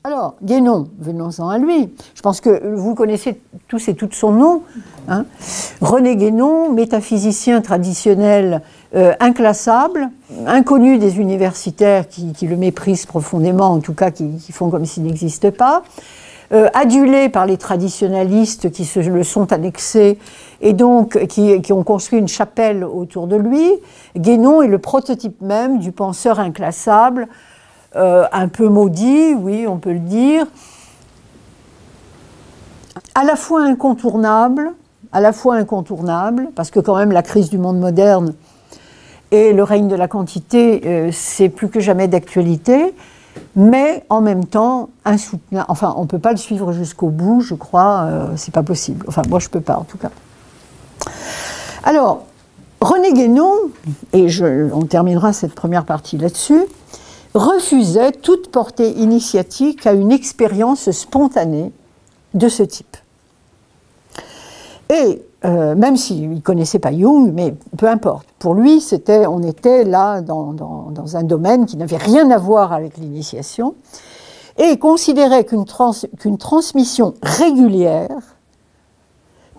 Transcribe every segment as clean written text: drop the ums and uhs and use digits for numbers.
Alors, Guénon, venons-en à lui. Je pense que vous connaissez tous et toutes son nom. Hein. René Guénon, métaphysicien traditionnel inclassable, inconnu des universitaires qui le méprisent profondément, en tout cas qui font comme s'il n'existe pas, adulé par les traditionalistes qui se le sont annexés et donc qui ont construit une chapelle autour de lui. Guénon est le prototype même du penseur inclassable, un peu maudit, oui, on peut le dire, à la fois incontournable, parce que quand même la crise du monde moderne et le règne de la quantité, c'est plus que jamais d'actualité, mais en même temps insoutenable. Enfin, on ne peut pas le suivre jusqu'au bout, je crois, c'est pas possible. Enfin, moi je ne peux pas en tout cas. Alors, René Guénon, et on terminera cette première partie là-dessus, refusait toute portée initiatique à une expérience spontanée de ce type. Et même s'il ne connaissait pas Jung, mais peu importe, pour lui, on était là dans un domaine qui n'avait rien à voir avec l'initiation, et il considérait qu'une transmission régulière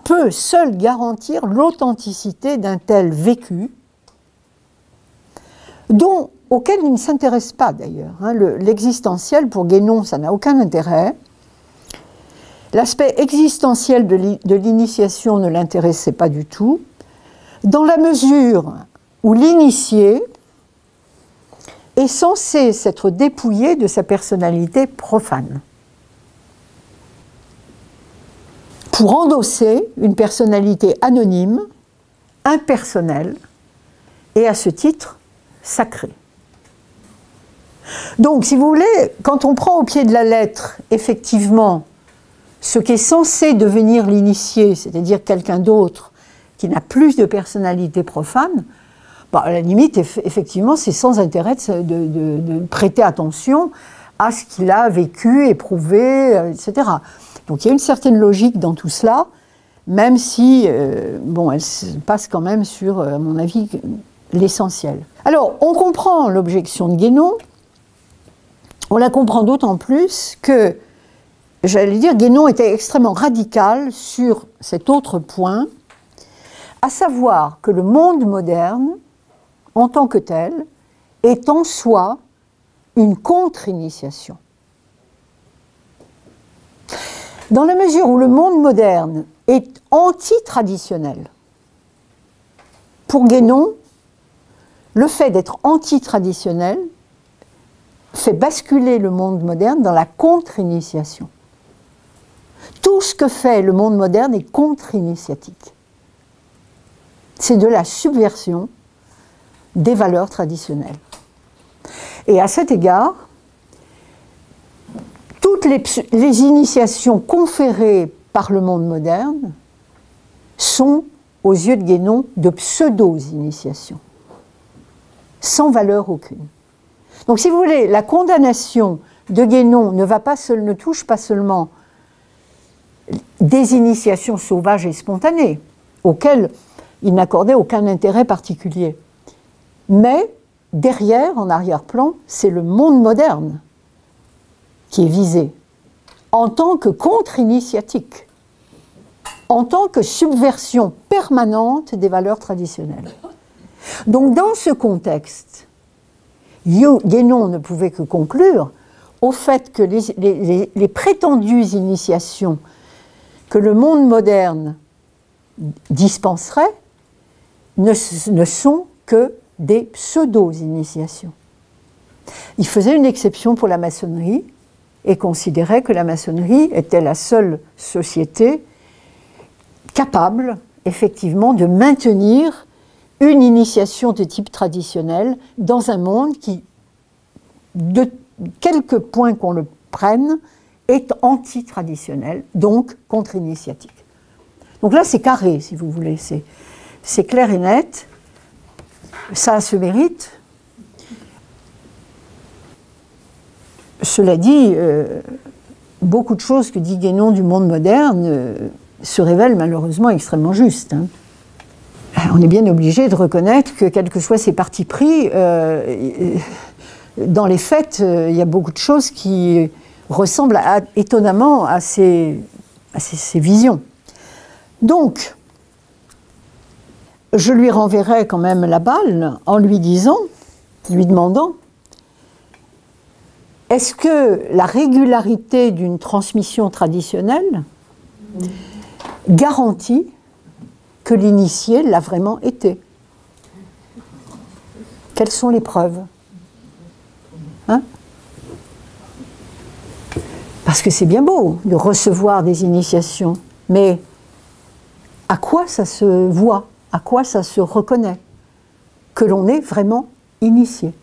peut seule garantir l'authenticité d'un tel vécu, auquel il ne s'intéresse pas d'ailleurs. Hein. L'existentiel, pour Guénon, ça n'a aucun intérêt. L'aspect existentiel de l'initiation ne l'intéressait pas du tout, dans la mesure où l'initié est censé s'être dépouillé de sa personnalité profane, pour endosser une personnalité anonyme, impersonnelle, et à ce titre, sacrée. Donc, si vous voulez, quand on prend au pied de la lettre, effectivement, ce qui est censé devenir l'initié, c'est-à-dire quelqu'un d'autre qui n'a plus de personnalité profane, à la limite, effectivement, c'est sans intérêt de prêter attention à ce qu'il a vécu, éprouvé, etc. Donc il y a une certaine logique dans tout cela, même si, elle passe quand même sur, à mon avis, l'essentiel. Alors, on comprend l'objection de Guénon, on la comprend d'autant plus que, j'allais dire, Guénon était extrêmement radical sur cet autre point, à savoir que le monde moderne, en tant que tel, est en soi une contre-initiation. Dans la mesure où le monde moderne est anti-traditionnel, pour Guénon, le fait d'être anti-traditionnel fait basculer le monde moderne dans la contre-initiation. Tout ce que fait le monde moderne est contre-initiatique. C'est de la subversion des valeurs traditionnelles. Et à cet égard, toutes les initiations conférées par le monde moderne sont, aux yeux de Guénon, de pseudo-initiations, sans valeur aucune. Donc, si vous voulez, la condamnation de Guénon ne touche pas seulement des initiations sauvages et spontanées, auxquelles il n'accordait aucun intérêt particulier. Mais derrière, en arrière-plan, c'est le monde moderne qui est visé, en tant que contre-initiatique, en tant que subversion permanente des valeurs traditionnelles. Donc dans ce contexte, Guénon ne pouvait que conclure au fait que les prétendues initiations que le monde moderne dispenserait ne sont que des pseudo-initiations. Il faisait une exception pour la maçonnerie et considérait que la maçonnerie était la seule société capable, effectivement, de maintenir une initiation de type traditionnel dans un monde qui, de quelque point qu'on le prenne, est anti-traditionnel, donc contre-initiatique. Donc là, c'est carré, si vous voulez, c'est clair et net. Ça se mérite. Cela dit, beaucoup de choses que dit Guénon du monde moderne se révèlent malheureusement extrêmement justes. Hein. On est bien obligé de reconnaître que, quels que soient ses partis pris, dans les faits, il y a beaucoup de choses qui ressemble étonnamment à ces visions. Donc, je lui renverrai quand même la balle en lui demandant, est-ce que la régularité d'une transmission traditionnelle garantit que l'initié l'a vraiment été? Quelles sont les preuves? Hein? Parce que c'est bien beau de recevoir des initiations, mais à quoi ça se voit? À quoi ça se reconnaît? Que l'on est vraiment initié.